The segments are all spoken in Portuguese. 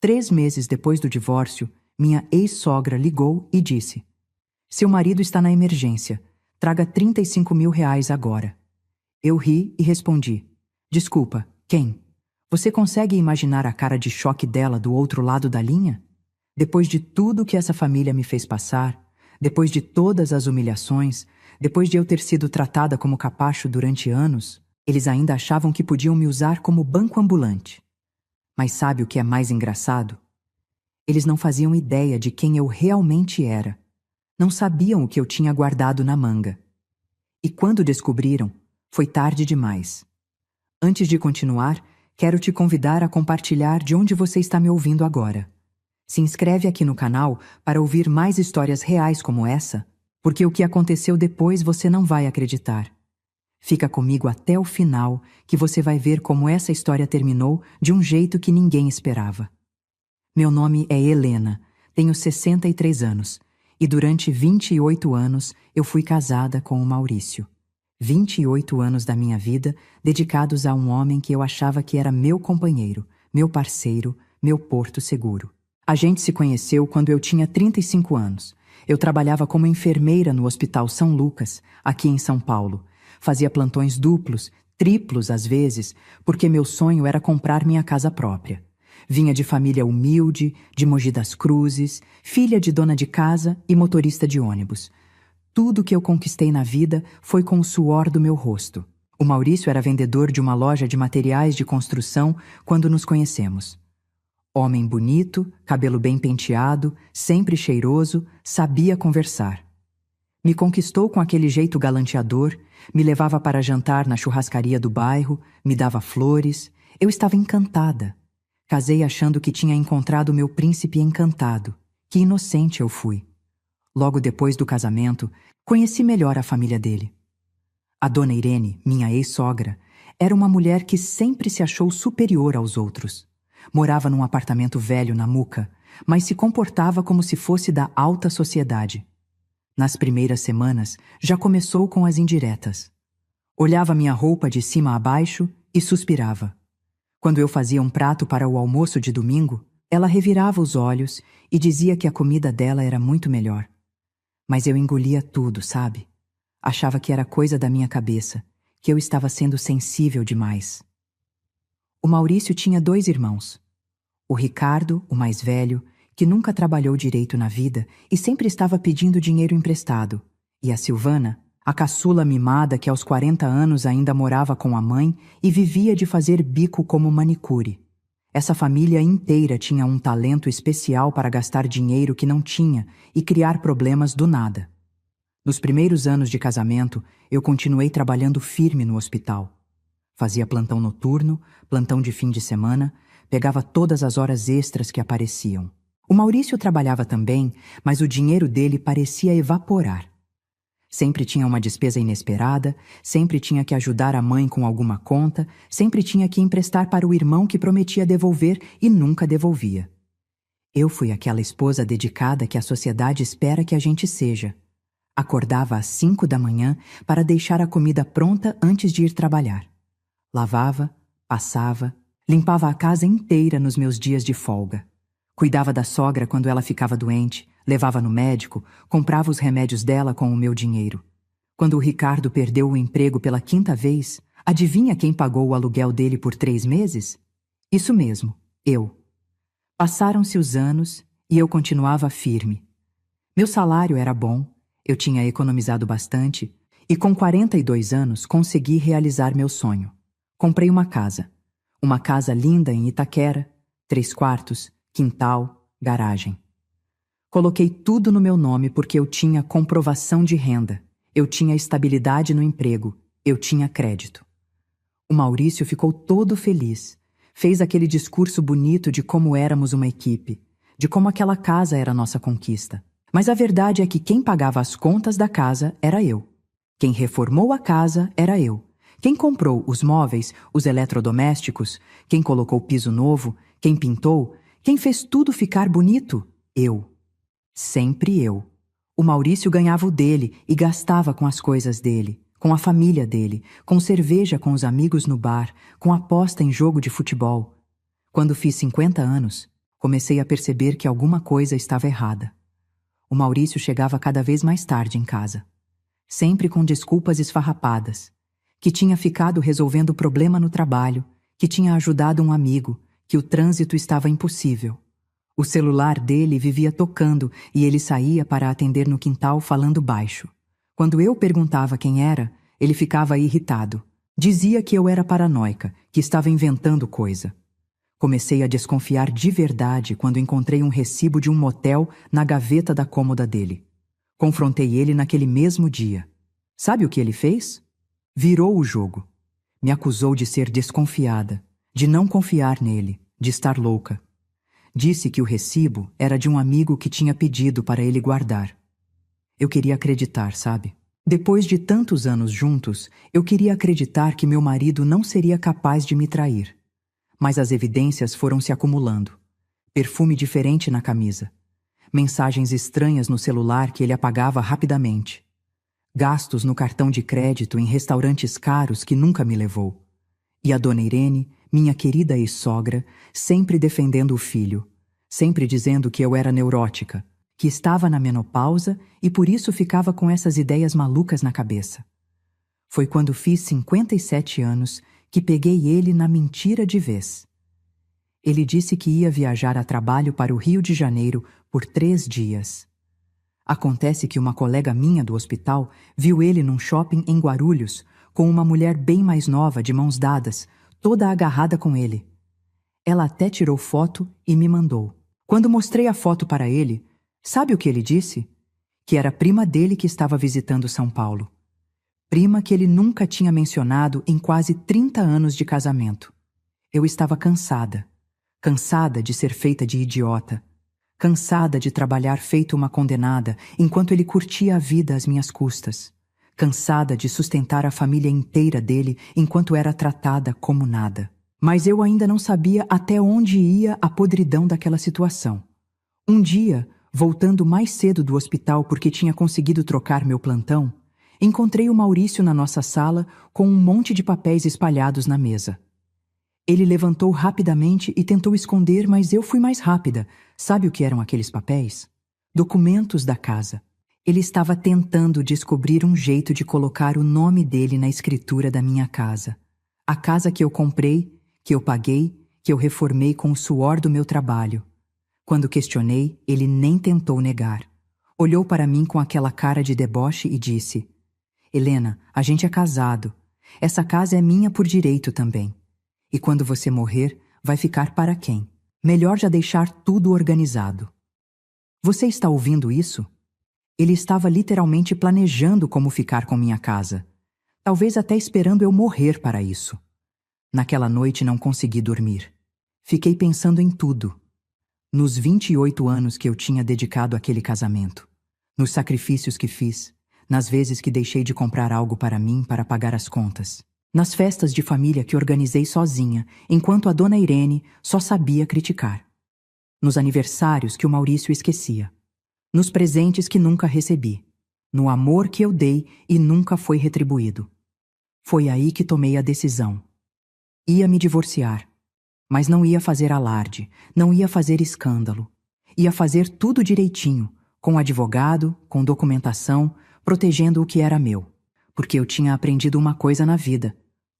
3 meses depois do divórcio, minha ex-sogra ligou e disse: "Seu marido está na emergência. Traga R$ 35.000 agora." Eu ri e respondi: "Desculpa, quem?" Você consegue imaginar a cara de choque dela do outro lado da linha? Depois de tudo que essa família me fez passar, depois de todas as humilhações, depois de eu ter sido tratada como capacho durante anos, eles ainda achavam que podiam me usar como banco ambulante. Mas sabe o que é mais engraçado? Eles não faziam ideia de quem eu realmente era. Não sabiam o que eu tinha guardado na manga. E quando descobriram, foi tarde demais. Antes de continuar, quero te convidar a compartilhar de onde você está me ouvindo agora. Se inscreve aqui no canal para ouvir mais histórias reais como essa, porque o que aconteceu depois você não vai acreditar. Fica comigo até o final, que você vai ver como essa história terminou de um jeito que ninguém esperava. Meu nome é Helena, tenho 63 anos, e durante 28 anos eu fui casada com o Maurício. 28 anos da minha vida dedicados a um homem que eu achava que era meu companheiro, meu parceiro, meu porto seguro. A gente se conheceu quando eu tinha 35 anos. Eu trabalhava como enfermeira no Hospital São Lucas, aqui em São Paulo. Fazia plantões duplos, triplos às vezes, porque meu sonho era comprar minha casa própria. Vinha de família humilde, de Mogi das Cruzes, filha de dona de casa e motorista de ônibus. Tudo que eu conquistei na vida foi com o suor do meu rosto. O Maurício era vendedor de uma loja de materiais de construção quando nos conhecemos. Homem bonito, cabelo bem penteado, sempre cheiroso, sabia conversar. Me conquistou com aquele jeito galanteador, me levava para jantar na churrascaria do bairro, me dava flores. Eu estava encantada. Casei achando que tinha encontrado meu príncipe encantado. Que inocente eu fui. Logo depois do casamento, conheci melhor a família dele. A dona Irene, minha ex-sogra, era uma mulher que sempre se achou superior aos outros. Morava num apartamento velho na Muca, mas se comportava como se fosse da alta sociedade. Nas primeiras semanas, já começou com as indiretas. Olhava minha roupa de cima a baixo e suspirava. Quando eu fazia um prato para o almoço de domingo, ela revirava os olhos e dizia que a comida dela era muito melhor. Mas eu engolia tudo, sabe? Achava que era coisa da minha cabeça, que eu estava sendo sensível demais. O Maurício tinha 2 irmãos. O Ricardo, o mais velho, que nunca trabalhou direito na vida e sempre estava pedindo dinheiro emprestado. E a Silvana, a caçula mimada que aos 40 anos ainda morava com a mãe e vivia de fazer bico como manicure. Essa família inteira tinha um talento especial para gastar dinheiro que não tinha e criar problemas do nada. Nos primeiros anos de casamento, eu continuei trabalhando firme no hospital. Fazia plantão noturno, plantão de fim de semana, pegava todas as horas extras que apareciam. O Maurício trabalhava também, mas o dinheiro dele parecia evaporar. Sempre tinha uma despesa inesperada, sempre tinha que ajudar a mãe com alguma conta, sempre tinha que emprestar para o irmão que prometia devolver e nunca devolvia. Eu fui aquela esposa dedicada que a sociedade espera que a gente seja. Acordava às 5 da manhã para deixar a comida pronta antes de ir trabalhar. Lavava, passava, limpava a casa inteira nos meus dias de folga. Cuidava da sogra quando ela ficava doente, levava no médico, comprava os remédios dela com o meu dinheiro. Quando o Ricardo perdeu o emprego pela 5ª vez, adivinha quem pagou o aluguel dele por 3 meses? Isso mesmo, eu. Passaram-se os anos e eu continuava firme. Meu salário era bom, eu tinha economizado bastante e com 42 anos consegui realizar meu sonho. Comprei uma casa linda em Itaquera, 3 quartos, quintal, garagem. Coloquei tudo no meu nome porque eu tinha comprovação de renda, eu tinha estabilidade no emprego, eu tinha crédito. O Maurício ficou todo feliz, fez aquele discurso bonito de como éramos uma equipe, de como aquela casa era nossa conquista. Mas a verdade é que quem pagava as contas da casa era eu. Quem reformou a casa era eu. Quem comprou os móveis, os eletrodomésticos, quem colocou o piso novo, quem pintou, quem fez tudo ficar bonito? Eu. Sempre eu. O Maurício ganhava o dele e gastava com as coisas dele, com a família dele, com cerveja com os amigos no bar, com aposta em jogo de futebol. Quando fiz 50 anos, Comecei a perceber que alguma coisa estava errada. O Maurício chegava cada vez mais tarde em casa, sempre com desculpas esfarrapadas, que tinha ficado resolvendo o problema no trabalho, que tinha ajudado um amigo, que o trânsito estava impossível. O celular dele vivia tocando e ele saía para atender no quintal falando baixo. Quando eu perguntava quem era, ele ficava irritado. Dizia que eu era paranoica, que estava inventando coisa. Comecei a desconfiar de verdade quando encontrei um recibo de um motel na gaveta da cômoda dele. Confrontei ele naquele mesmo dia. Sabe o que ele fez? Virou o jogo. Me acusou de ser desconfiada, de não confiar nele, de estar louca. Disse que o recibo era de um amigo que tinha pedido para ele guardar. Eu queria acreditar, sabe? Depois de tantos anos juntos, eu queria acreditar que meu marido não seria capaz de me trair. Mas as evidências foram se acumulando. Perfume diferente na camisa. Mensagens estranhas no celular que ele apagava rapidamente. Gastos no cartão de crédito em restaurantes caros que nunca me levou. E a dona Irene, minha querida ex-sogra, sempre defendendo o filho, sempre dizendo que eu era neurótica, que estava na menopausa e por isso ficava com essas ideias malucas na cabeça. Foi quando fiz 57 anos que peguei ele na mentira de vez. Ele disse que ia viajar a trabalho para o Rio de Janeiro por 3 dias. Acontece que uma colega minha do hospital viu ele num shopping em Guarulhos, com uma mulher bem mais nova de mãos dadas, toda agarrada com ele. Ela até tirou foto e me mandou. Quando mostrei a foto para ele, sabe o que ele disse? Que era a prima dele que estava visitando São Paulo. Prima que ele nunca tinha mencionado em quase 30 anos de casamento. Eu estava cansada. Cansada de ser feita de idiota. Cansada de trabalhar feito uma condenada enquanto ele curtia a vida às minhas custas. Cansada de sustentar a família inteira dele enquanto era tratada como nada. Mas eu ainda não sabia até onde ia a podridão daquela situação. Um dia, voltando mais cedo do hospital porque tinha conseguido trocar meu plantão, encontrei o Maurício na nossa sala com um monte de papéis espalhados na mesa. Ele levantou rapidamente e tentou esconder, mas eu fui mais rápida. Sabe o que eram aqueles papéis? Documentos da casa. Ele estava tentando descobrir um jeito de colocar o nome dele na escritura da minha casa. A casa que eu comprei, que eu paguei, que eu reformei com o suor do meu trabalho. Quando questionei, ele nem tentou negar. Olhou para mim com aquela cara de deboche e disse: Helena, a gente é casado. Essa casa é minha por direito também. E quando você morrer, vai ficar para quem? Melhor já deixar tudo organizado. Você está ouvindo isso? Ele estava literalmente planejando como ficar com minha casa. Talvez até esperando eu morrer para isso. Naquela noite não consegui dormir. Fiquei pensando em tudo. Nos 28 anos que eu tinha dedicado àquele casamento. Nos sacrifícios que fiz. Nas vezes que deixei de comprar algo para mim para pagar as contas. Nas festas de família que organizei sozinha, enquanto a dona Irene só sabia criticar. Nos aniversários que o Maurício esquecia. Nos presentes que nunca recebi. No amor que eu dei e nunca foi retribuído. Foi aí que tomei a decisão. Ia me divorciar. Mas não ia fazer alarde, não ia fazer escândalo. Ia fazer tudo direitinho, com advogado, com documentação, protegendo o que era meu. Porque eu tinha aprendido uma coisa na vida.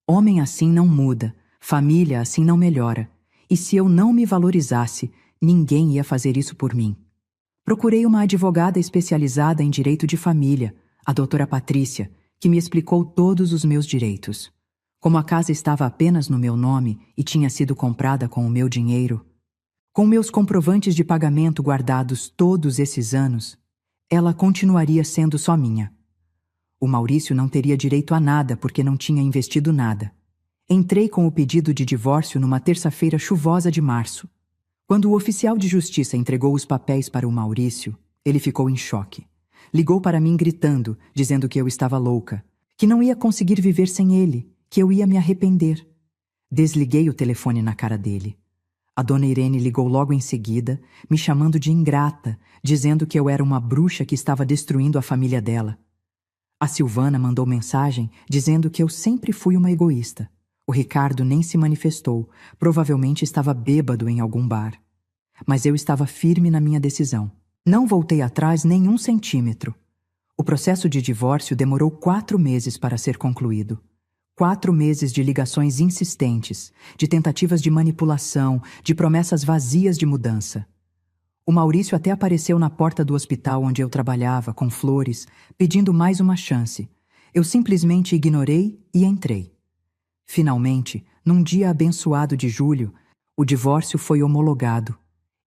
Homem assim não muda, família assim não melhora. E se eu não me valorizasse, ninguém ia fazer isso por mim. Procurei uma advogada especializada em direito de família, a doutora Patrícia, que me explicou todos os meus direitos. Como a casa estava apenas no meu nome e tinha sido comprada com o meu dinheiro, com meus comprovantes de pagamento guardados todos esses anos, ela continuaria sendo só minha. O Maurício não teria direito a nada porque não tinha investido nada. Entrei com o pedido de divórcio numa terça-feira chuvosa de março. Quando o oficial de justiça entregou os papéis para o Maurício, ele ficou em choque. Ligou para mim gritando, dizendo que eu estava louca, que não ia conseguir viver sem ele, que eu ia me arrepender. Desliguei o telefone na cara dele. A dona Irene ligou logo em seguida, me chamando de ingrata, dizendo que eu era uma bruxa que estava destruindo a família dela. A Silvana mandou mensagem dizendo que eu sempre fui uma egoísta. O Ricardo nem se manifestou, provavelmente estava bêbado em algum bar. Mas eu estava firme na minha decisão. Não voltei atrás nem um centímetro. O processo de divórcio demorou 4 meses para ser concluído. 4 meses de ligações insistentes, de tentativas de manipulação, de promessas vazias de mudança. O Maurício até apareceu na porta do hospital onde eu trabalhava, com flores, pedindo mais uma chance. Eu simplesmente ignorei e entrei. Finalmente, num dia abençoado de julho, o divórcio foi homologado.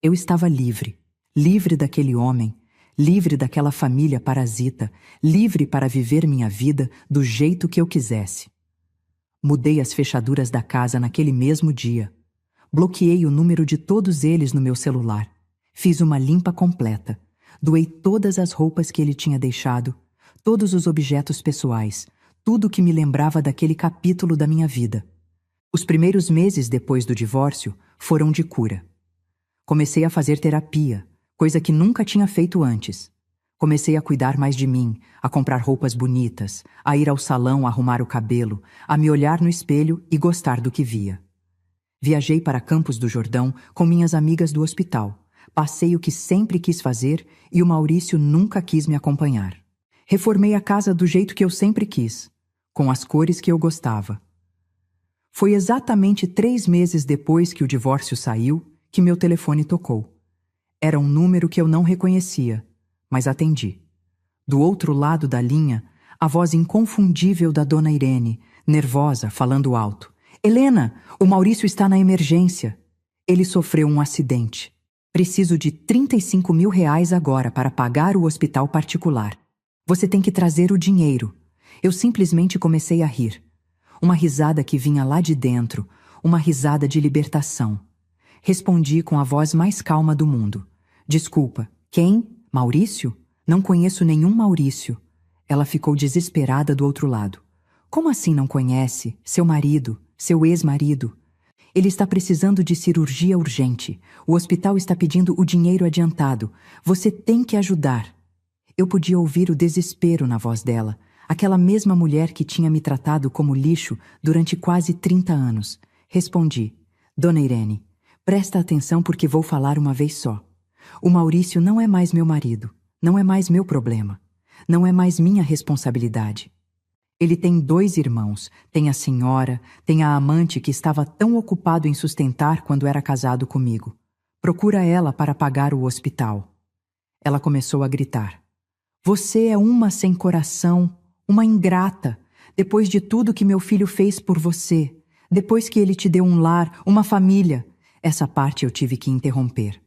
Eu estava livre, livre daquele homem, livre daquela família parasita, livre para viver minha vida do jeito que eu quisesse. Mudei as fechaduras da casa naquele mesmo dia. Bloqueei o número de todos eles no meu celular. Fiz uma limpa completa. Doei todas as roupas que ele tinha deixado, todos os objetos pessoais, tudo que me lembrava daquele capítulo da minha vida. Os primeiros meses depois do divórcio foram de cura. Comecei a fazer terapia, coisa que nunca tinha feito antes. Comecei a cuidar mais de mim, a comprar roupas bonitas, a ir ao salão arrumar o cabelo, a me olhar no espelho e gostar do que via. Viajei para Campos do Jordão com minhas amigas do hospital. Passei o que sempre quis fazer e o Maurício nunca quis me acompanhar. Reformei a casa do jeito que eu sempre quis, com as cores que eu gostava. Foi exatamente 3 meses depois que o divórcio saiu que meu telefone tocou. Era um número que eu não reconhecia, mas atendi. Do outro lado da linha, a voz inconfundível da dona Irene, nervosa, falando alto. Helena, o Maurício está na emergência. Ele sofreu um acidente. Preciso de 35 mil reais agora para pagar o hospital particular. Você tem que trazer o dinheiro. Eu simplesmente comecei a rir. Uma risada que vinha lá de dentro, uma risada de libertação. Respondi com a voz mais calma do mundo. Desculpa, quem? Maurício? Não conheço nenhum Maurício. Ela ficou desesperada do outro lado. Como assim não conhece? Seu marido, seu ex-marido. Ele está precisando de cirurgia urgente. O hospital está pedindo o dinheiro adiantado. Você tem que ajudar. Eu podia ouvir o desespero na voz dela. Aquela mesma mulher que tinha me tratado como lixo durante quase 30 anos. Respondi. Dona Irene, presta atenção porque vou falar uma vez só. O Maurício não é mais meu marido. Não é mais meu problema. Não é mais minha responsabilidade. Ele tem 2 irmãos, tem a senhora, tem a amante que estava tão ocupado em sustentar quando era casado comigo. Procura ela para pagar o hospital. Ela começou a gritar. Você é uma sem coração, uma ingrata, depois de tudo que meu filho fez por você, depois que ele te deu um lar, uma família. Essa parte eu tive que interromper.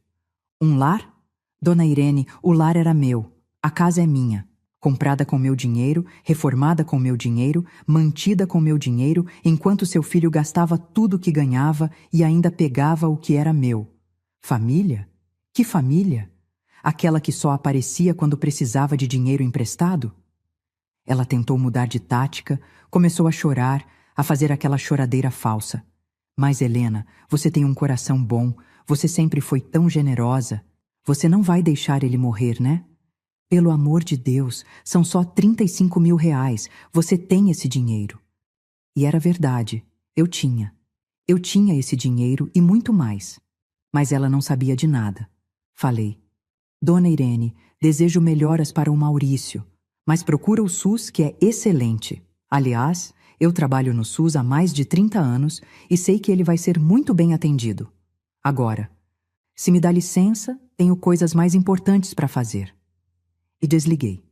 Um lar? Dona Irene, o lar era meu, a casa é minha. Comprada com meu dinheiro, reformada com meu dinheiro, mantida com meu dinheiro, enquanto seu filho gastava tudo o que ganhava e ainda pegava o que era meu. Família? Que família? Aquela que só aparecia quando precisava de dinheiro emprestado? Ela tentou mudar de tática, começou a chorar, a fazer aquela choradeira falsa. Mas, Helena, você tem um coração bom, você sempre foi tão generosa. Você não vai deixar ele morrer, né? Pelo amor de Deus, são só 35 mil reais. Você tem esse dinheiro. E era verdade. Eu tinha. Eu tinha esse dinheiro e muito mais. Mas ela não sabia de nada. Falei. Dona Irene, desejo melhoras para o Maurício. Mas procura o SUS, que é excelente. Aliás, eu trabalho no SUS há mais de 30 anos e sei que ele vai ser muito bem atendido. Agora, se me dá licença, tenho coisas mais importantes para fazer. E desliguei.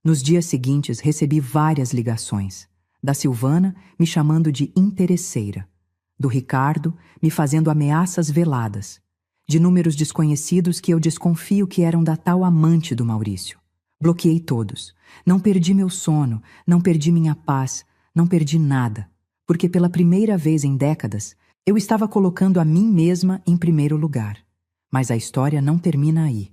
Nos dias seguintes, recebi várias ligações. Da Silvana, me chamando de interesseira. Do Ricardo, me fazendo ameaças veladas. De números desconhecidos que eu desconfio que eram da tal amante do Maurício. Bloqueei todos. Não perdi meu sono, não perdi minha paz, não perdi nada. Porque pela primeira vez em décadas, eu estava colocando a mim mesma em primeiro lugar. Mas a história não termina aí.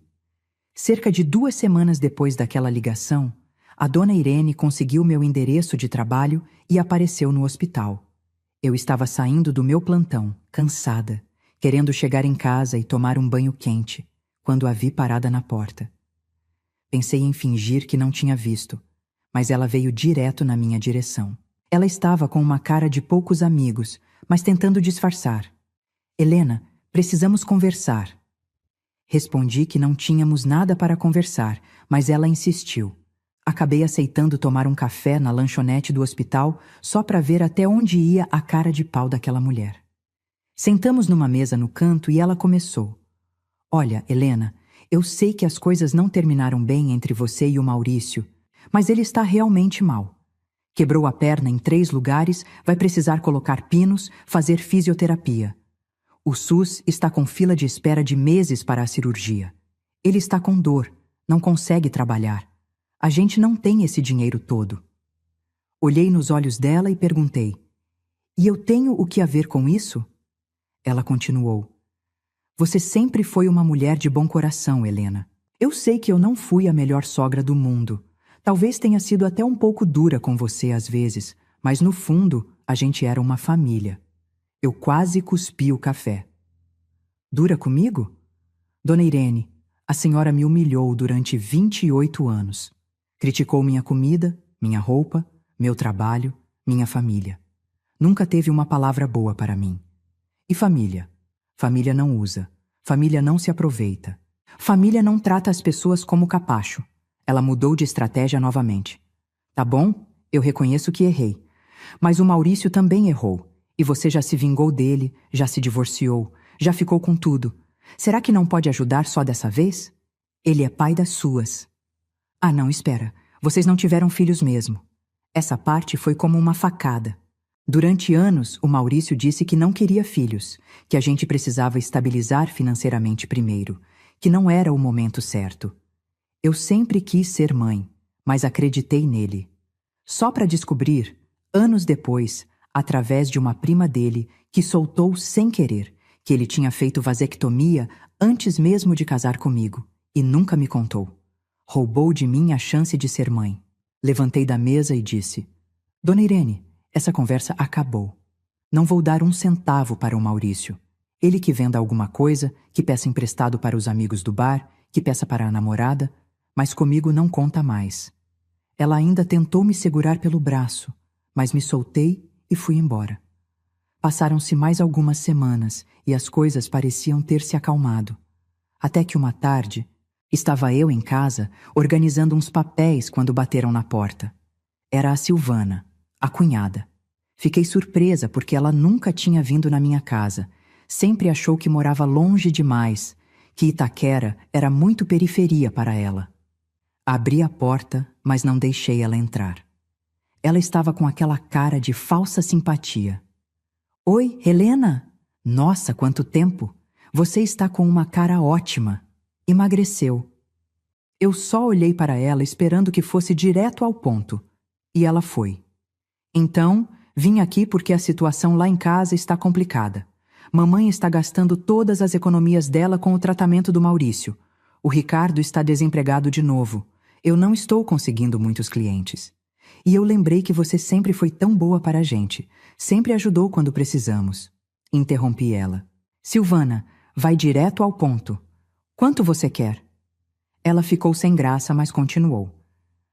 Cerca de 2 semanas depois daquela ligação, a dona Irene conseguiu meu endereço de trabalho e apareceu no hospital. Eu estava saindo do meu plantão, cansada, querendo chegar em casa e tomar um banho quente, quando a vi parada na porta. Pensei em fingir que não tinha visto, mas ela veio direto na minha direção. Ela estava com uma cara de poucos amigos, mas tentando disfarçar. Helena, precisamos conversar. Respondi que não tínhamos nada para conversar, mas ela insistiu. Acabei aceitando tomar um café na lanchonete do hospital só para ver até onde ia a cara de pau daquela mulher. Sentamos numa mesa no canto e ela começou. Olha, Helena, eu sei que as coisas não terminaram bem entre você e o Maurício, mas ele está realmente mal. Quebrou a perna em 3 lugares, vai precisar colocar pinos, fazer fisioterapia. O SUS está com fila de espera de meses para a cirurgia. Ele está com dor, não consegue trabalhar. A gente não tem esse dinheiro todo. Olhei nos olhos dela e perguntei: e eu tenho o que a ver com isso? Ela continuou: você sempre foi uma mulher de bom coração, Helena. Eu sei que eu não fui a melhor sogra do mundo. Talvez tenha sido até um pouco dura com você às vezes, mas no fundo a gente era uma família. Eu quase cuspi o café. Dura comigo? Dona Irene, a senhora me humilhou durante 28 anos. Criticou minha comida, minha roupa, meu trabalho, minha família. Nunca teve uma palavra boa para mim. E família? Família não usa. Família não se aproveita. Família não trata as pessoas como capacho. Ela mudou de estratégia novamente. Tá bom, eu reconheço que errei. Mas o Maurício também errou. E você já se vingou dele, já se divorciou, já ficou com tudo. Será que não pode ajudar só dessa vez? Ele é pai das suas. Ah, não, espera. Vocês não tiveram filhos mesmo. Essa parte foi como uma facada. Durante anos, o Maurício disse que não queria filhos, que a gente precisava estabilizar financeiramente primeiro, que não era o momento certo. Eu sempre quis ser mãe, mas acreditei nele. Só para descobrir, anos depois, através de uma prima dele, que soltou sem querer, que ele tinha feito vasectomia antes mesmo de casar comigo, e nunca me contou. Roubou de mim a chance de ser mãe. Levantei da mesa e disse: Dona Irene, essa conversa acabou. Não vou dar 1 centavo para o Maurício. Ele que venda alguma coisa, que peça emprestado para os amigos do bar, que peça para a namorada, mas comigo não conta mais. Ela ainda tentou me segurar pelo braço, mas me soltei e fui embora. Passaram-se mais algumas semanas e as coisas pareciam ter se acalmado. Até que uma tarde, estava eu em casa organizando uns papéis quando bateram na porta. Era a Silvana, a cunhada. Fiquei surpresa porque ela nunca tinha vindo na minha casa. Sempre achou que morava longe demais, que Itaquera era muito periferia para ela. Abri a porta, mas não deixei ela entrar. Ela estava com aquela cara de falsa simpatia. Oi, Helena? Nossa, quanto tempo! Você está com uma cara ótima. Emagreceu. Eu só olhei para ela esperando que fosse direto ao ponto. E ela foi. Então, vim aqui porque a situação lá em casa está complicada. Mamãe está gastando todas as economias dela com o tratamento do Maurício. O Ricardo está desempregado de novo. Eu não estou conseguindo muitos clientes. E eu lembrei que você sempre foi tão boa para a gente. Sempre ajudou quando precisamos. Interrompi ela. Silvana, vai direto ao ponto. Quanto você quer? Ela ficou sem graça, mas continuou.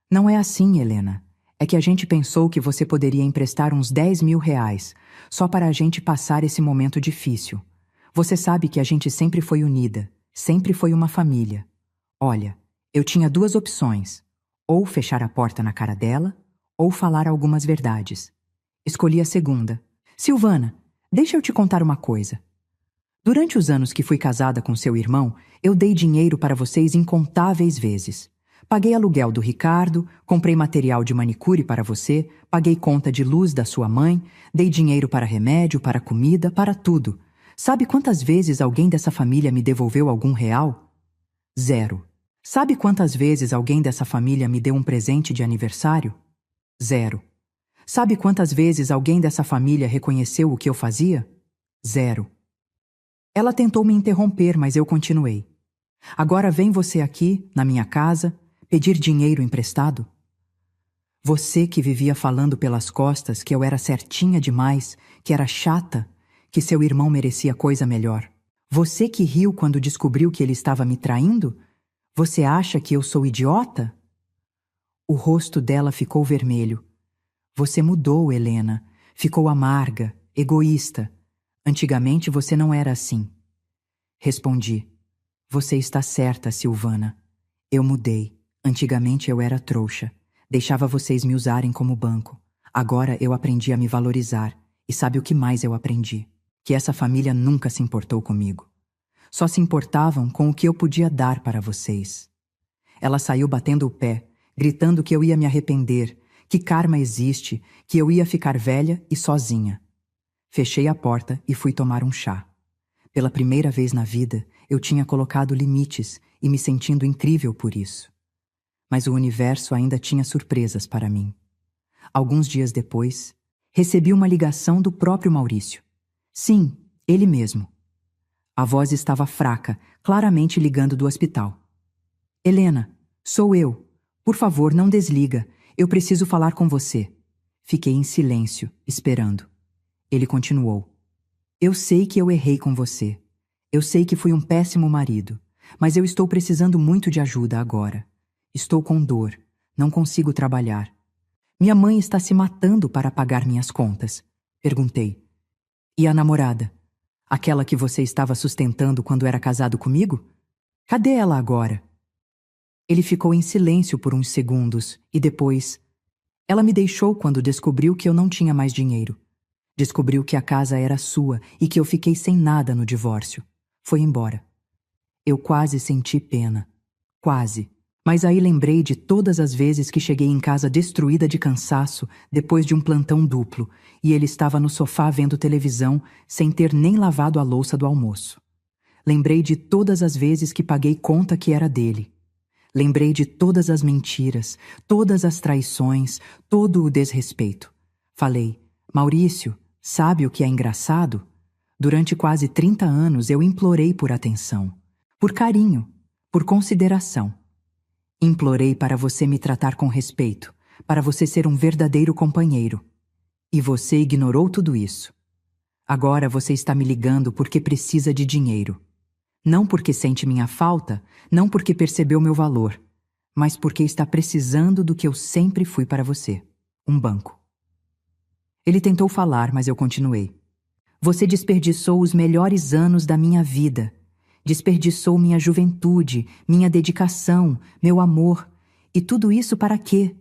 Não é assim, Helena. É que a gente pensou que você poderia emprestar uns 10 mil reais, só para a gente passar esse momento difícil. Você sabe que a gente sempre foi unida, sempre foi uma família. Olha, eu tinha 2 opções. Ou fechar a porta na cara dela, ou falar algumas verdades. Escolhi a segunda. Silvana, deixa eu te contar uma coisa. Durante os anos que fui casada com seu irmão, eu dei dinheiro para vocês incontáveis vezes. Paguei aluguel do Ricardo, comprei material de manicure para você, paguei conta de luz da sua mãe, dei dinheiro para remédio, para comida, para tudo. Sabe quantas vezes alguém dessa família me devolveu algum real? 0. Sabe quantas vezes alguém dessa família me deu um presente de aniversário? 0. Sabe quantas vezes alguém dessa família reconheceu o que eu fazia? 0. Ela tentou me interromper, mas eu continuei. Agora vem você aqui, na minha casa, pedir dinheiro emprestado? Você que vivia falando pelas costas que eu era certinha demais, que era chata, que seu irmão merecia coisa melhor. Você que riu quando descobriu que ele estava me traindo? Você acha que eu sou idiota? O rosto dela ficou vermelho. Você mudou, Helena. Ficou amarga, egoísta. Antigamente você não era assim. Respondi. Você está certa, Silvana. Eu mudei. Antigamente eu era trouxa. Deixava vocês me usarem como banco. Agora eu aprendi a me valorizar. E sabe o que mais eu aprendi? Que essa família nunca se importou comigo. Só se importavam com o que eu podia dar para vocês. Ela saiu batendo o pé, gritando que eu ia me arrepender, que karma existe, que eu ia ficar velha e sozinha. Fechei a porta e fui tomar um chá. Pela primeira vez na vida, eu tinha colocado limites e me sentindo incrível por isso. Mas o universo ainda tinha surpresas para mim. Alguns dias depois, recebi uma ligação do próprio Maurício. Sim, ele mesmo. A voz estava fraca, claramente ligando do hospital. Helena, sou eu. Por favor, não desliga. Eu preciso falar com você. Fiquei em silêncio, esperando. Ele continuou. Eu sei que eu errei com você. Eu sei que fui um péssimo marido. Mas eu estou precisando muito de ajuda agora. Estou com dor. Não consigo trabalhar. Minha mãe está se matando para pagar minhas contas. Perguntei. E a namorada? Aquela que você estava sustentando quando era casado comigo? Cadê ela agora? Ele ficou em silêncio por uns segundos e depois... Ela me deixou quando descobriu que eu não tinha mais dinheiro. Descobriu que a casa era sua e que eu fiquei sem nada no divórcio. Foi embora. Eu quase senti pena. Quase. Mas aí lembrei de todas as vezes que cheguei em casa destruída de cansaço depois de um plantão duplo e ele estava no sofá vendo televisão sem ter nem lavado a louça do almoço. Lembrei de todas as vezes que paguei conta que era dele. Lembrei de todas as mentiras, todas as traições, todo o desrespeito. Falei, Maurício, sabe o que é engraçado? Durante quase 30 anos eu implorei por atenção, por carinho, por consideração. Implorei para você me tratar com respeito, para você ser um verdadeiro companheiro. E você ignorou tudo isso. Agora você está me ligando porque precisa de dinheiro. Não porque sente minha falta, não porque percebeu meu valor, mas porque está precisando do que eu sempre fui para você, um banco. Ele tentou falar, mas eu continuei. Você desperdiçou os melhores anos da minha vida. Desperdiçou minha juventude, minha dedicação, meu amor. E tudo isso para quê?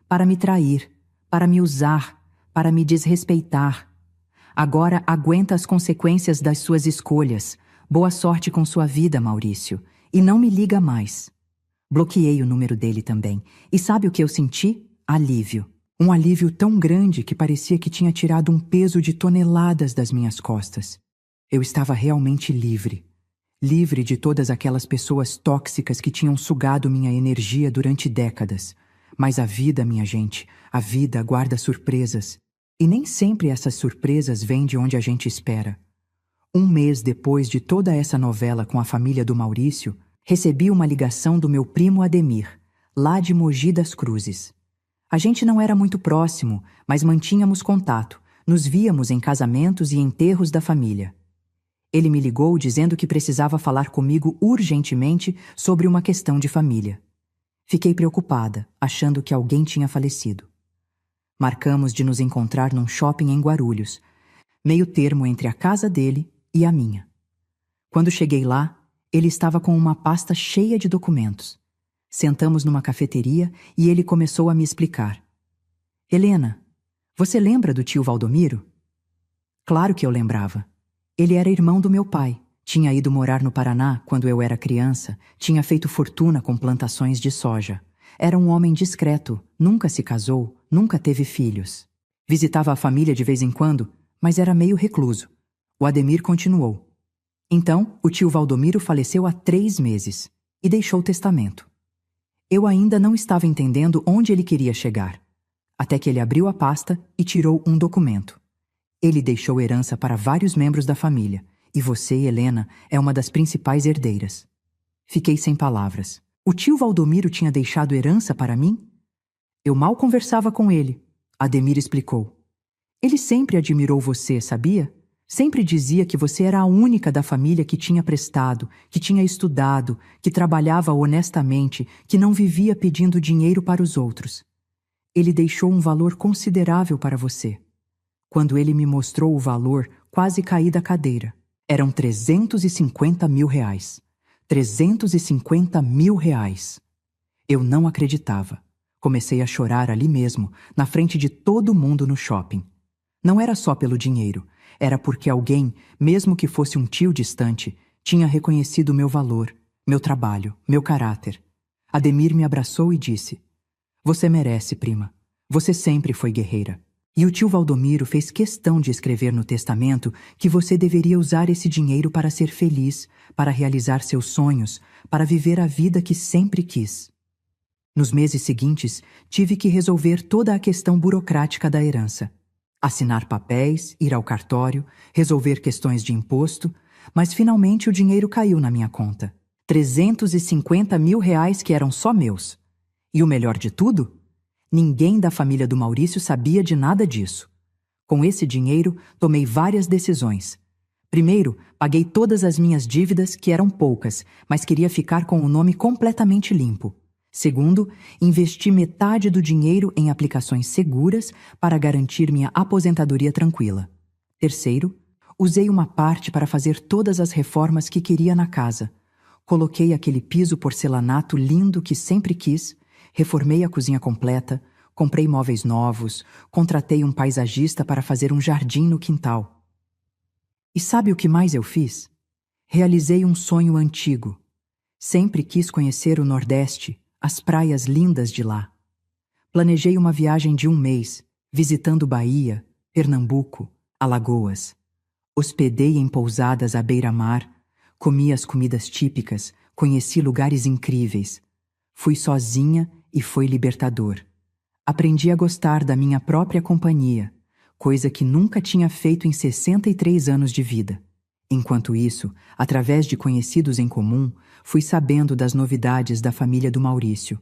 Para me trair, para me usar, para me desrespeitar. Agora aguenta as consequências das suas escolhas. Boa sorte com sua vida, Maurício. E não me liga mais. Bloqueei o número dele também. E sabe o que eu senti? Alívio. Um alívio tão grande que parecia que tinha tirado um peso de toneladas das minhas costas. Eu estava realmente livre. Livre de todas aquelas pessoas tóxicas que tinham sugado minha energia durante décadas. Mas a vida, minha gente, a vida guarda surpresas. E nem sempre essas surpresas vêm de onde a gente espera. Um mês depois de toda essa novela com a família do Maurício, recebi uma ligação do meu primo Ademir, lá de Mogi das Cruzes. A gente não era muito próximo, mas mantínhamos contato, nos víamos em casamentos e enterros da família. Ele me ligou dizendo que precisava falar comigo urgentemente sobre uma questão de família. Fiquei preocupada, achando que alguém tinha falecido. Marcamos de nos encontrar num shopping em Guarulhos, meio termo entre a casa dele e a minha. Quando cheguei lá, ele estava com uma pasta cheia de documentos. Sentamos numa cafeteria e ele começou a me explicar. Helena, você lembra do tio Valdomiro? Claro que eu lembrava. Ele era irmão do meu pai. Tinha ido morar no Paraná quando eu era criança, tinha feito fortuna com plantações de soja. Era um homem discreto, nunca se casou, nunca teve filhos. Visitava a família de vez em quando, mas era meio recluso. O Ademir continuou. Então, o tio Valdomiro faleceu há 3 meses e deixou o testamento. Eu ainda não estava entendendo onde ele queria chegar, até que ele abriu a pasta e tirou um documento. Ele deixou herança para vários membros da família, e você, Helena, é uma das principais herdeiras. Fiquei sem palavras. O tio Valdomiro tinha deixado herança para mim? Eu mal conversava com ele. Ademir explicou. Ele sempre admirou você, sabia? Sempre dizia que você era a única da família que tinha prestado, que tinha estudado, que trabalhava honestamente, que não vivia pedindo dinheiro para os outros. Ele deixou um valor considerável para você. Quando ele me mostrou o valor, quase caí da cadeira. Eram 350 mil reais. R$ 350 mil. Eu não acreditava. Comecei a chorar ali mesmo, na frente de todo mundo no shopping. Não era só pelo dinheiro, era porque alguém, mesmo que fosse um tio distante, tinha reconhecido meu valor, meu trabalho, meu caráter. Ademir me abraçou e disse: "Você merece, prima. Você sempre foi guerreira. E o tio Valdomiro fez questão de escrever no testamento que você deveria usar esse dinheiro para ser feliz, para realizar seus sonhos, para viver a vida que sempre quis." Nos meses seguintes, tive que resolver toda a questão burocrática da herança. Assinar papéis, ir ao cartório, resolver questões de imposto, mas finalmente o dinheiro caiu na minha conta. R$ 350 mil que eram só meus. E o melhor de tudo? Ninguém da família do Maurício sabia de nada disso. Com esse dinheiro, tomei várias decisões. Primeiro, paguei todas as minhas dívidas, que eram poucas, mas queria ficar com o nome completamente limpo. Segundo, investi metade do dinheiro em aplicações seguras para garantir minha aposentadoria tranquila. Terceiro, usei uma parte para fazer todas as reformas que queria na casa. Coloquei aquele piso porcelanato lindo que sempre quis, reformei a cozinha completa, comprei móveis novos, contratei um paisagista para fazer um jardim no quintal. E sabe o que mais eu fiz? Realizei um sonho antigo. Sempre quis conhecer o Nordeste, as praias lindas de lá. Planejei uma viagem de 1 mês, visitando Bahia, Pernambuco, Alagoas. Hospedei em pousadas à beira-mar, comi as comidas típicas, conheci lugares incríveis. Fui sozinha e foi libertador. Aprendi a gostar da minha própria companhia, coisa que nunca tinha feito em 63 anos de vida. Enquanto isso, através de conhecidos em comum, fui sabendo das novidades da família do Maurício.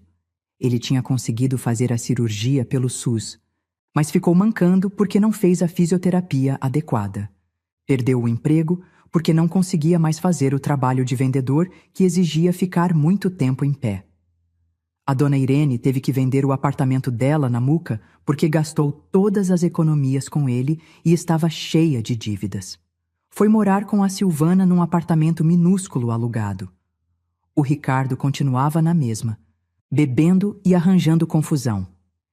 Ele tinha conseguido fazer a cirurgia pelo SUS, mas ficou mancando porque não fez a fisioterapia adequada. Perdeu o emprego porque não conseguia mais fazer o trabalho de vendedor que exigia ficar muito tempo em pé. A dona Irene teve que vender o apartamento dela na Muca porque gastou todas as economias com ele e estava cheia de dívidas. Foi morar com a Silvana num apartamento minúsculo alugado. O Ricardo continuava na mesma, bebendo e arranjando confusão.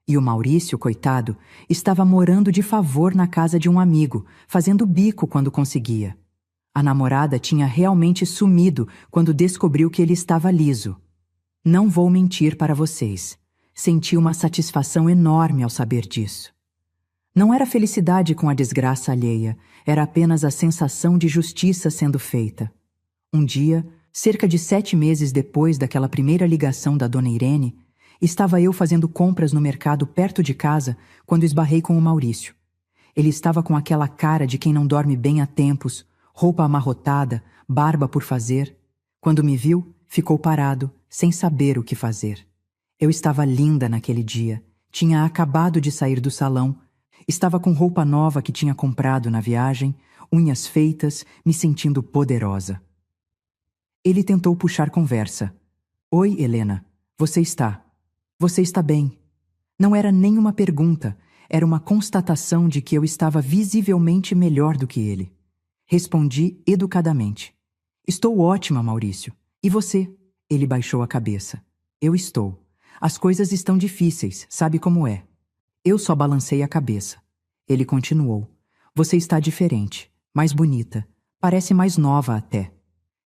E o Maurício, coitado, estava morando de favor na casa de um amigo, fazendo bico quando conseguia. A namorada tinha realmente sumido quando descobriu que ele estava liso. Não vou mentir para vocês. Senti uma satisfação enorme ao saber disso. Não era felicidade com a desgraça alheia, era apenas a sensação de justiça sendo feita. Um dia, cerca de 7 meses depois daquela primeira ligação da dona Irene, estava eu fazendo compras no mercado perto de casa quando esbarrei com o Maurício. Ele estava com aquela cara de quem não dorme bem há tempos, roupa amarrotada, barba por fazer. Quando me viu, ficou parado, sem saber o que fazer. Eu estava linda naquele dia, tinha acabado de sair do salão, estava com roupa nova que tinha comprado na viagem, unhas feitas, me sentindo poderosa. Ele tentou puxar conversa. "Oi, Helena, você está? Você está bem?" Não era nem uma pergunta, era uma constatação de que eu estava visivelmente melhor do que ele. Respondi educadamente. "Estou ótima, Maurício. E você?" Ele baixou a cabeça. "Eu estou. As coisas estão difíceis, sabe como é." Eu só balancei a cabeça. Ele continuou. "Você está diferente, mais bonita, parece mais nova até."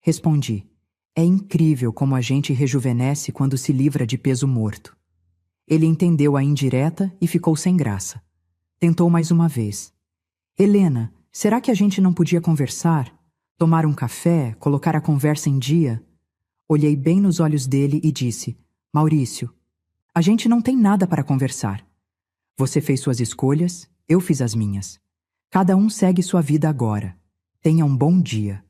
Respondi. É incrível como a gente rejuvenesce quando se livra de peso morto. Ele entendeu a indireta e ficou sem graça. Tentou mais uma vez. "Helena, será que a gente não podia conversar? Tomar um café, colocar a conversa em dia?" Olhei bem nos olhos dele e disse: "Maurício, a gente não tem nada para conversar. Você fez suas escolhas, eu fiz as minhas. Cada um segue sua vida agora. Tenha um bom dia."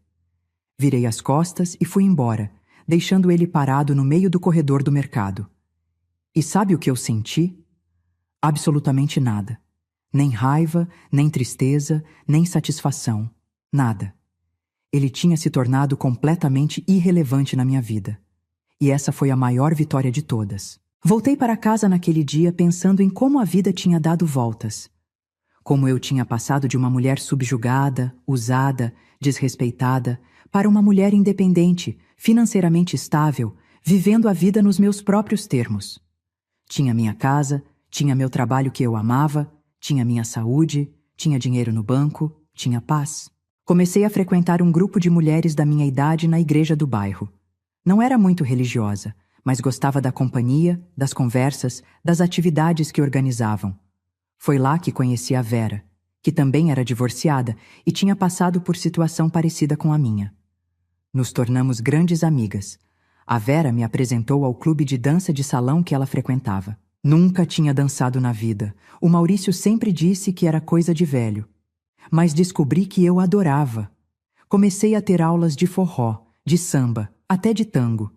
Virei as costas e fui embora, deixando ele parado no meio do corredor do mercado. E sabe o que eu senti? Absolutamente nada. Nem raiva, nem tristeza, nem satisfação. Nada. Ele tinha se tornado completamente irrelevante na minha vida. E essa foi a maior vitória de todas. Voltei para casa naquele dia pensando em como a vida tinha dado voltas. Como eu tinha passado de uma mulher subjugada, usada, desrespeitada, para uma mulher independente, financeiramente estável, vivendo a vida nos meus próprios termos. Tinha minha casa, tinha meu trabalho que eu amava, tinha minha saúde, tinha dinheiro no banco, tinha paz. Comecei a frequentar um grupo de mulheres da minha idade na igreja do bairro. Não era muito religiosa, mas gostava da companhia, das conversas, das atividades que organizavam. Foi lá que conheci a Vera, que também era divorciada e tinha passado por situação parecida com a minha. Nos tornamos grandes amigas. A Vera me apresentou ao clube de dança de salão que ela frequentava. Nunca tinha dançado na vida. O Maurício sempre disse que era coisa de velho. Mas descobri que eu adorava. Comecei a ter aulas de forró, de samba, até de tango.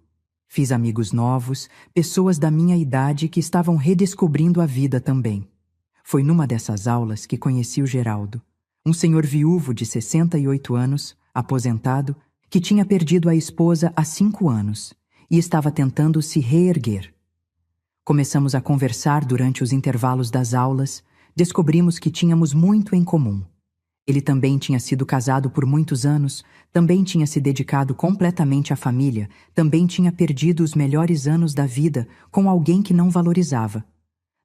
Fiz amigos novos, pessoas da minha idade que estavam redescobrindo a vida também. Foi numa dessas aulas que conheci o Geraldo, um senhor viúvo de 68 anos, aposentado, que tinha perdido a esposa há 5 anos e estava tentando se reerguer. Começamos a conversar durante os intervalos das aulas, descobrimos que tínhamos muito em comum. Ele também tinha sido casado por muitos anos, também tinha se dedicado completamente à família, também tinha perdido os melhores anos da vida com alguém que não valorizava.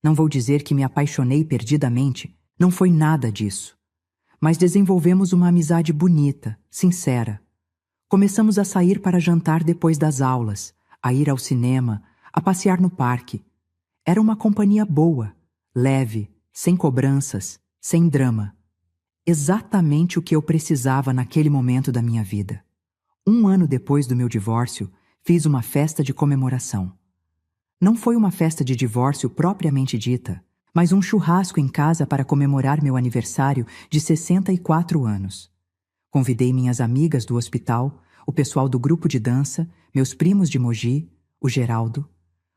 Não vou dizer que me apaixonei perdidamente, não foi nada disso. Mas desenvolvemos uma amizade bonita, sincera. Começamos a sair para jantar depois das aulas, a ir ao cinema, a passear no parque. Era uma companhia boa, leve, sem cobranças, sem drama. Exatamente o que eu precisava naquele momento da minha vida. 1 ano depois do meu divórcio, fiz uma festa de comemoração. Não foi uma festa de divórcio propriamente dita, mas um churrasco em casa para comemorar meu aniversário de 64 anos. Convidei minhas amigas do hospital, o pessoal do grupo de dança, meus primos de Mogi, o Geraldo.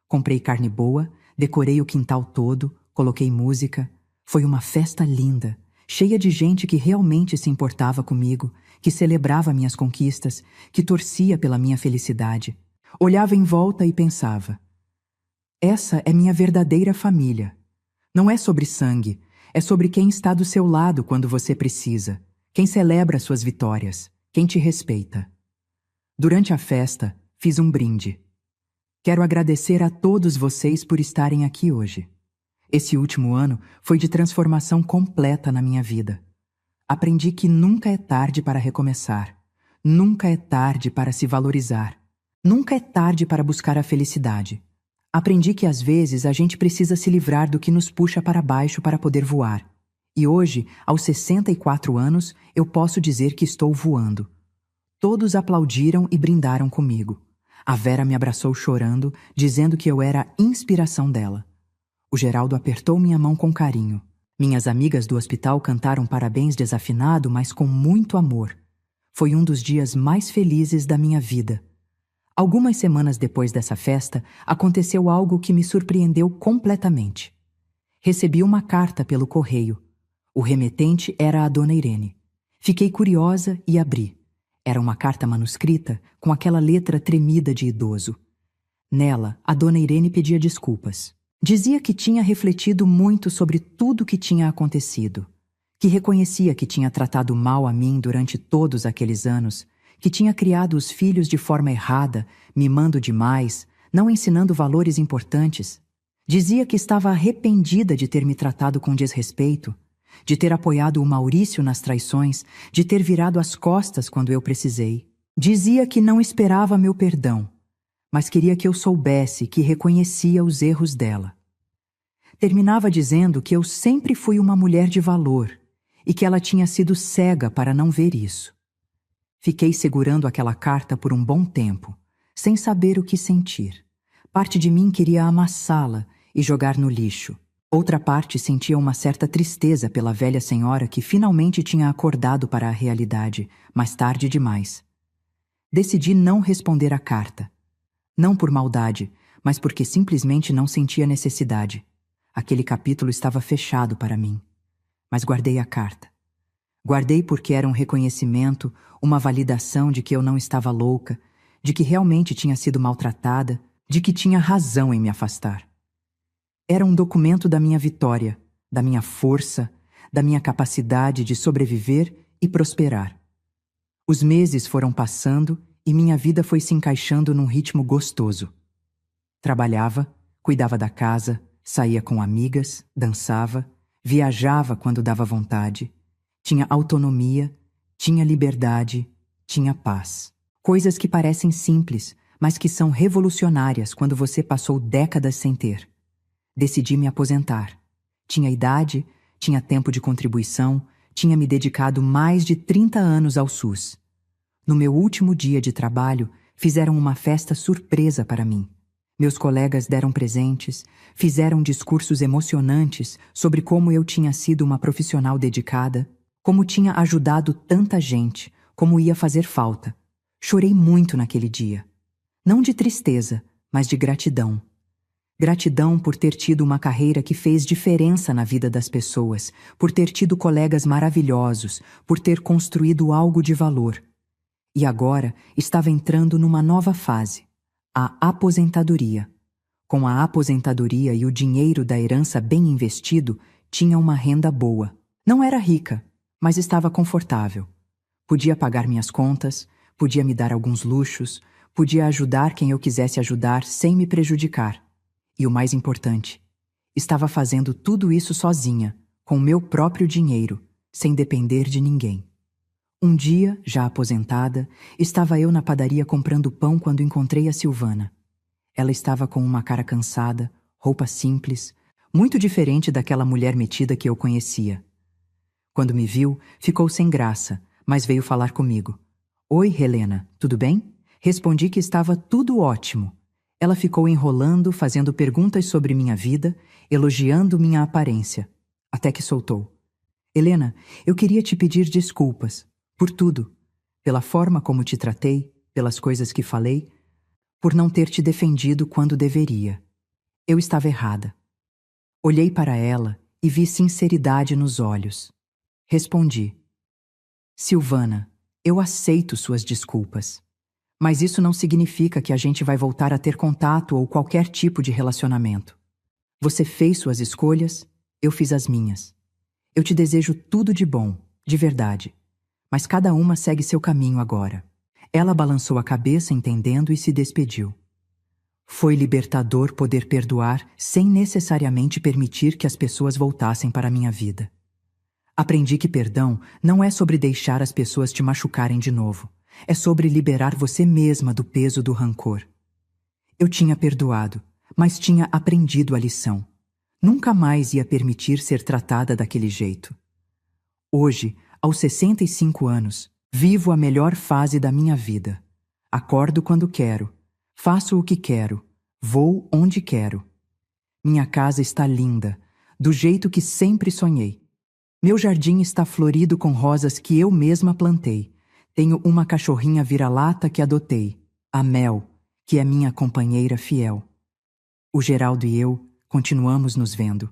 Comprei carne boa, decorei o quintal todo, coloquei música. Foi uma festa linda, cheia de gente que realmente se importava comigo, que celebrava minhas conquistas, que torcia pela minha felicidade. Olhava em volta e pensava: essa é minha verdadeira família. Não é sobre sangue, é sobre quem está do seu lado quando você precisa, quem celebra suas vitórias, quem te respeita. Durante a festa, fiz um brinde. Quero agradecer a todos vocês por estarem aqui hoje. Esse último ano foi de transformação completa na minha vida. Aprendi que nunca é tarde para recomeçar. Nunca é tarde para se valorizar. Nunca é tarde para buscar a felicidade. Aprendi que às vezes a gente precisa se livrar do que nos puxa para baixo para poder voar. E hoje, aos 64 anos, eu posso dizer que estou voando. Todos aplaudiram e brindaram comigo. A Vera me abraçou chorando, dizendo que eu era a inspiração dela. O Geraldo apertou minha mão com carinho. Minhas amigas do hospital cantaram parabéns desafinado, mas com muito amor. Foi um dos dias mais felizes da minha vida. Algumas semanas depois dessa festa, aconteceu algo que me surpreendeu completamente. Recebi uma carta pelo correio. O remetente era a Dona Irene. Fiquei curiosa e abri. Era uma carta manuscrita com aquela letra tremida de idoso. Nela, a Dona Irene pedia desculpas. Dizia que tinha refletido muito sobre tudo o que tinha acontecido, que reconhecia que tinha tratado mal a mim durante todos aqueles anos, que tinha criado os filhos de forma errada, mimando demais, não ensinando valores importantes. Dizia que estava arrependida de ter me tratado com desrespeito, de ter apoiado o Maurício nas traições, de ter virado as costas quando eu precisei. Dizia que não esperava meu perdão, mas queria que eu soubesse que reconhecia os erros dela. Terminava dizendo que eu sempre fui uma mulher de valor e que ela tinha sido cega para não ver isso. Fiquei segurando aquela carta por um bom tempo, sem saber o que sentir. Parte de mim queria amassá-la e jogar no lixo. Outra parte sentia uma certa tristeza pela velha senhora que finalmente tinha acordado para a realidade, mas tarde demais. Decidi não responder a carta. Não por maldade, mas porque simplesmente não sentia necessidade. Aquele capítulo estava fechado para mim. Mas guardei a carta. Guardei porque era um reconhecimento, uma validação de que eu não estava louca, de que realmente tinha sido maltratada, de que tinha razão em me afastar. Era um documento da minha vitória, da minha força, da minha capacidade de sobreviver e prosperar. Os meses foram passando e minha vida foi se encaixando num ritmo gostoso. Trabalhava, cuidava da casa, saía com amigas, dançava, viajava quando dava vontade, tinha autonomia, tinha liberdade, tinha paz. Coisas que parecem simples, mas que são revolucionárias quando você passou décadas sem ter. Decidi me aposentar. Tinha idade, tinha tempo de contribuição, tinha me dedicado mais de 30 anos ao SUS. No meu último dia de trabalho, fizeram uma festa surpresa para mim. Meus colegas deram presentes, fizeram discursos emocionantes sobre como eu tinha sido uma profissional dedicada, como tinha ajudado tanta gente, como ia fazer falta. Chorei muito naquele dia. Não de tristeza, mas de gratidão. Gratidão por ter tido uma carreira que fez diferença na vida das pessoas, por ter tido colegas maravilhosos, por ter construído algo de valor. E agora estava entrando numa nova fase, a aposentadoria. Com a aposentadoria e o dinheiro da herança bem investido, tinha uma renda boa. Não era rica, mas estava confortável. Podia pagar minhas contas, podia me dar alguns luxos, podia ajudar quem eu quisesse ajudar sem me prejudicar. E o mais importante, estava fazendo tudo isso sozinha, com o meu próprio dinheiro, sem depender de ninguém. Um dia, já aposentada, estava eu na padaria comprando pão quando encontrei a Silvana. Ela estava com uma cara cansada, roupa simples, muito diferente daquela mulher metida que eu conhecia. Quando me viu, ficou sem graça, mas veio falar comigo. Oi, Helena, tudo bem? Respondi que estava tudo ótimo. Ela ficou enrolando, fazendo perguntas sobre minha vida, elogiando minha aparência, até que soltou. Helena, eu queria te pedir desculpas, por tudo, pela forma como te tratei, pelas coisas que falei, por não ter te defendido quando deveria. Eu estava errada. Olhei para ela e vi sinceridade nos olhos. Respondi. Silvana, eu aceito suas desculpas. Mas isso não significa que a gente vai voltar a ter contato ou qualquer tipo de relacionamento. Você fez suas escolhas, eu fiz as minhas. Eu te desejo tudo de bom, de verdade. Mas cada uma segue seu caminho agora. Ela balançou a cabeça entendendo e se despediu. Foi libertador poder perdoar sem necessariamente permitir que as pessoas voltassem para a minha vida. Aprendi que perdão não é sobre deixar as pessoas te machucarem de novo. É sobre liberar você mesma do peso do rancor. Eu tinha perdoado, mas tinha aprendido a lição. Nunca mais ia permitir ser tratada daquele jeito. Hoje, aos 65 anos, vivo a melhor fase da minha vida. Acordo quando quero, faço o que quero, vou onde quero. Minha casa está linda, do jeito que sempre sonhei. Meu jardim está florido com rosas que eu mesma plantei. Tenho uma cachorrinha vira-lata que adotei, a Mel, que é minha companheira fiel. O Geraldo e eu continuamos nos vendo.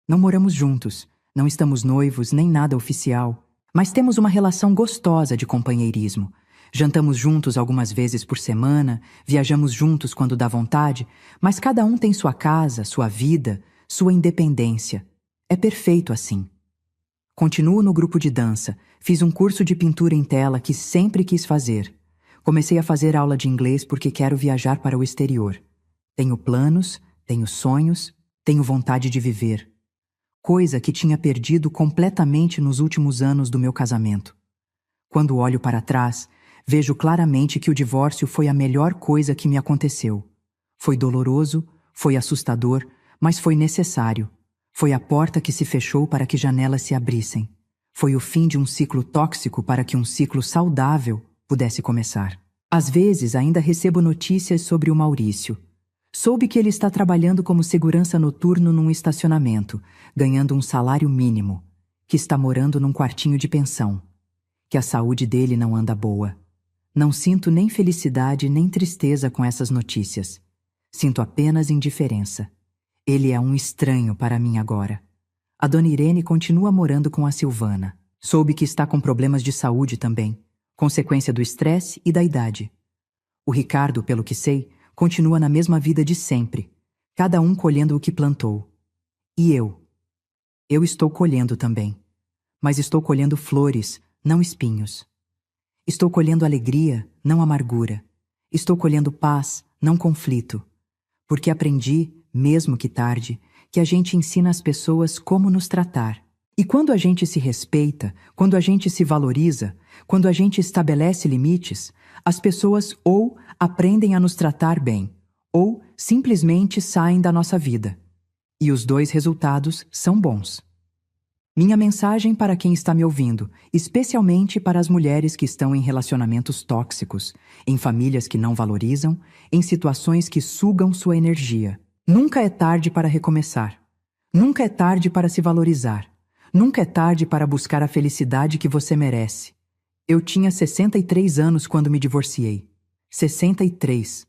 Não moramos juntos, não estamos noivos nem nada oficial, mas temos uma relação gostosa de companheirismo. Jantamos juntos algumas vezes por semana, viajamos juntos quando dá vontade, mas cada um tem sua casa, sua vida, sua independência. É perfeito assim. Continuo no grupo de dança, fiz um curso de pintura em tela que sempre quis fazer. Comecei a fazer aula de inglês porque quero viajar para o exterior. Tenho planos, tenho sonhos, tenho vontade de viver. Coisa que tinha perdido completamente nos últimos anos do meu casamento. Quando olho para trás, vejo claramente que o divórcio foi a melhor coisa que me aconteceu. Foi doloroso, foi assustador, mas foi necessário. Foi a porta que se fechou para que janelas se abrissem. Foi o fim de um ciclo tóxico para que um ciclo saudável pudesse começar. Às vezes ainda recebo notícias sobre o Maurício. Soube que ele está trabalhando como segurança noturno num estacionamento, ganhando um salário mínimo, que está morando num quartinho de pensão, que a saúde dele não anda boa. Não sinto nem felicidade nem tristeza com essas notícias. Sinto apenas indiferença. Ele é um estranho para mim agora. A dona Irene continua morando com a Silvana. Soube que está com problemas de saúde também, consequência do estresse e da idade. O Ricardo, pelo que sei, continua na mesma vida de sempre, cada um colhendo o que plantou. E eu? Eu estou colhendo também, mas estou colhendo flores, não espinhos. Estou colhendo alegria, não amargura. Estou colhendo paz, não conflito. Porque aprendi, mesmo que tarde, que a gente ensina às pessoas como nos tratar. E quando a gente se respeita, quando a gente se valoriza, quando a gente estabelece limites, as pessoas ou aprendem a nos tratar bem, ou simplesmente saem da nossa vida. E os dois resultados são bons. Minha mensagem para quem está me ouvindo, especialmente para as mulheres que estão em relacionamentos tóxicos, em famílias que não valorizam, em situações que sugam sua energia. Nunca é tarde para recomeçar. Nunca é tarde para se valorizar. Nunca é tarde para buscar a felicidade que você merece. Eu tinha 63 anos quando me divorciei. 63.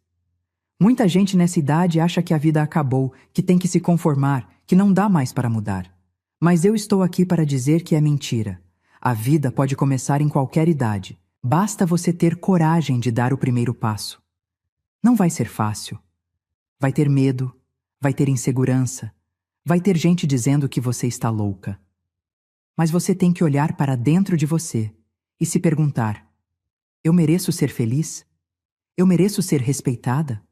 Muita gente nessa idade acha que a vida acabou, que tem que se conformar, que não dá mais para mudar. Mas eu estou aqui para dizer que é mentira. A vida pode começar em qualquer idade. Basta você ter coragem de dar o primeiro passo. Não vai ser fácil. Vai ter medo, vai ter insegurança, vai ter gente dizendo que você está louca. Mas você tem que olhar para dentro de você e se perguntar: eu mereço ser feliz? Eu mereço ser respeitada?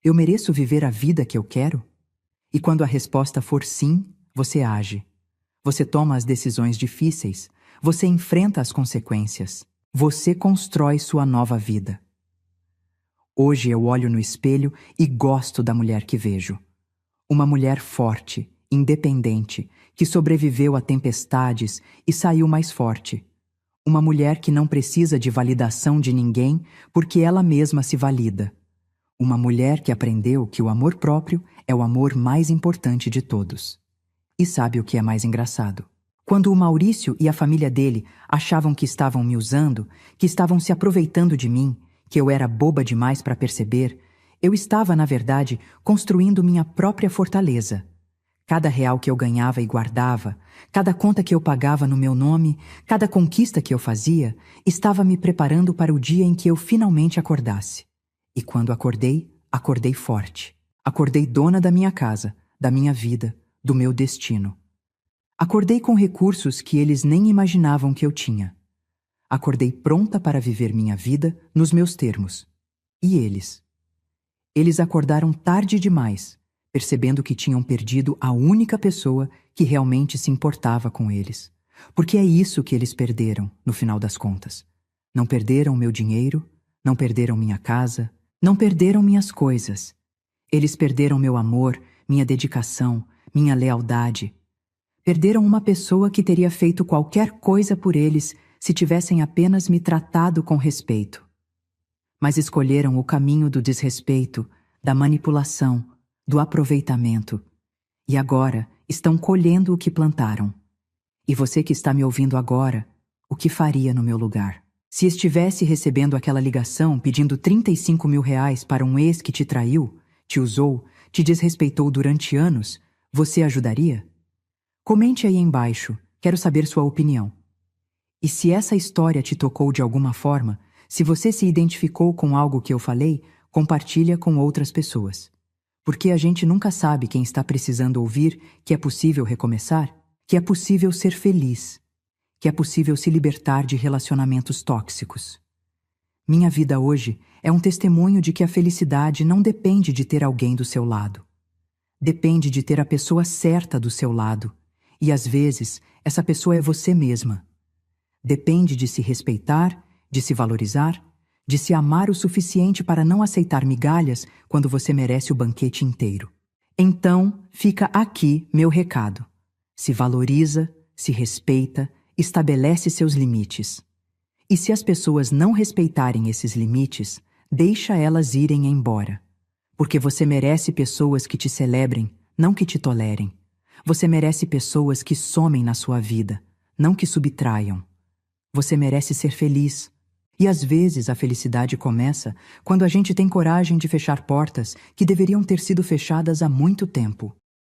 Eu mereço viver a vida que eu quero? E quando a resposta for sim, você age. Você toma as decisões difíceis. Você enfrenta as consequências. Você constrói sua nova vida. Hoje eu olho no espelho e gosto da mulher que vejo. Uma mulher forte, independente, que sobreviveu a tempestades e saiu mais forte. Uma mulher que não precisa de validação de ninguém porque ela mesma se valida. Uma mulher que aprendeu que o amor próprio é o amor mais importante de todos. E sabe o que é mais engraçado? Quando o Maurício e a família dele achavam que estavam me usando, que estavam se aproveitando de mim, que eu era boba demais para perceber, eu estava, na verdade, construindo minha própria fortaleza. Cada real que eu ganhava e guardava, cada conta que eu pagava no meu nome, cada conquista que eu fazia, estava me preparando para o dia em que eu finalmente acordasse. E quando acordei, acordei forte. Acordei dona da minha casa, da minha vida, do meu destino. Acordei com recursos que eles nem imaginavam que eu tinha. Acordei pronta para viver minha vida nos meus termos. E eles? Eles acordaram tarde demais, percebendo que tinham perdido a única pessoa que realmente se importava com eles. Porque é isso que eles perderam, no final das contas. Não perderam meu dinheiro, não perderam minha casa, não perderam minhas coisas. Eles perderam meu amor, minha dedicação, minha lealdade. Perderam uma pessoa que teria feito qualquer coisa por eles se tivessem apenas me tratado com respeito. Mas escolheram o caminho do desrespeito, da manipulação, do aproveitamento. E agora estão colhendo o que plantaram. E você que está me ouvindo agora, o que faria no meu lugar? Se estivesse recebendo aquela ligação pedindo 35 mil reais para um ex que te traiu, te usou, te desrespeitou durante anos, você ajudaria? Comente aí embaixo, quero saber sua opinião. E se essa história te tocou de alguma forma, se você se identificou com algo que eu falei, compartilha com outras pessoas. Porque a gente nunca sabe quem está precisando ouvir que é possível recomeçar, que é possível ser feliz, que é possível se libertar de relacionamentos tóxicos. Minha vida hoje é um testemunho de que a felicidade não depende de ter alguém do seu lado. Depende de ter a pessoa certa do seu lado. E às vezes, essa pessoa é você mesma. Depende de se respeitar, de se valorizar, de se amar o suficiente para não aceitar migalhas quando você merece o banquete inteiro. Então, fica aqui meu recado. Se valoriza, se respeita, estabelece seus limites. E se as pessoas não respeitarem esses limites, deixa elas irem embora. Porque você merece pessoas que te celebrem, não que te tolerem. Você merece pessoas que somem na sua vida, não que subtraiam. Você merece ser feliz. E às vezes a felicidade começa quando a gente tem coragem de fechar portas que deveriam ter sido fechadas há muito tempo.